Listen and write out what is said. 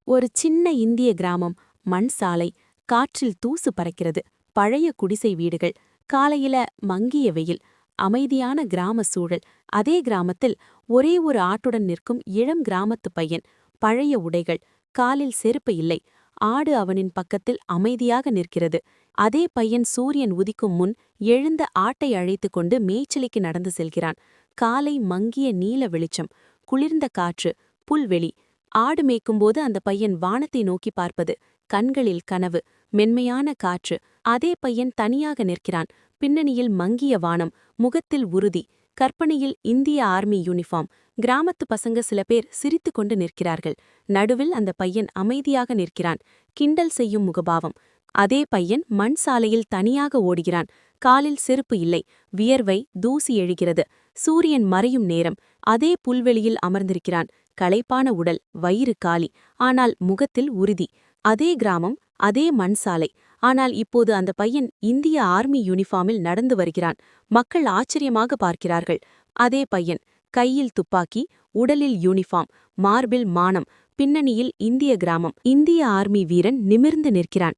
ஒரு சின்ன இந்திய கிராமம், மண் சாலை, காற்றில் தூசு பறக்கிறது. பழைய குடிசை வீடுகள், காலையில மங்கிய வெயில், அமைதியான கிராம சூழல். அதே கிராமத்தில் ஒரே ஒரு ஆட்டுடன் நிற்கும் இளம் கிராமத்து பையன். பழைய உடைகள், காலில் செருப்பு இல்லை. ஆடு அவனின் பக்கத்தில் அமைதியாக நிற்கிறது. அதே பையன் சூரியன் உதிக்கும் முன் எழுந்த ஆட்டை அழைத்துக் கொண்டு மேய்ச்சலுக்கு நடந்து செல்கிறான். காலை மங்கிய நீல வெளிச்சம், குளிர்ந்த காற்று, புல்வெளி. ஆடு மேய்க்கும்போது அந்த பையன் வானத்தை நோக்கி பார்ப்பது, கண்களில் கனவு, மென்மையான காற்று. அதே பையன் தனியாக நிற்கிறான். பின்னணியில் மங்கிய வானம், முகத்தில் உறுதி, கற்பனையில் இந்திய ஆர்மி யூனிஃபார்ம். கிராமத்து பசங்க சில பேர் சிரித்துக் கொண்டு நிற்கிறார்கள். நடுவில் அந்த பையன் அமைதியாக நிற்கிறான், கிண்டல் செய்யும் முகபாவம். அதே பையன் மண் சாலையில் தனியாக ஓடுகிறான். காலில் செருப்பு இல்லை, வியர்வை, தூசி எழுகிறது. சூரியன் மறையும் நேரம். அதே புல்வெளியில் அமர்ந்திருக்கிறான். களைப்பான உடல், வயிறு காலி, ஆனால் முகத்தில் உறுதி. அதே கிராமம், அதே மண் சாலை. ஆனால் இப்போது அந்த பையன் இந்திய ஆர்மி யூனிஃபார்மில் நடந்து வருகிறான். மக்கள் ஆச்சரியமாக பார்க்கிறார்கள். அதே பையன், கையில் துப்பாக்கி, உடலில் யூனிஃபார்ம், மார்பில் மானம், பின்னணியில் இந்திய கிராமம். இந்திய ஆர்மி வீரன் நிமிர்ந்து நிற்கிறான்.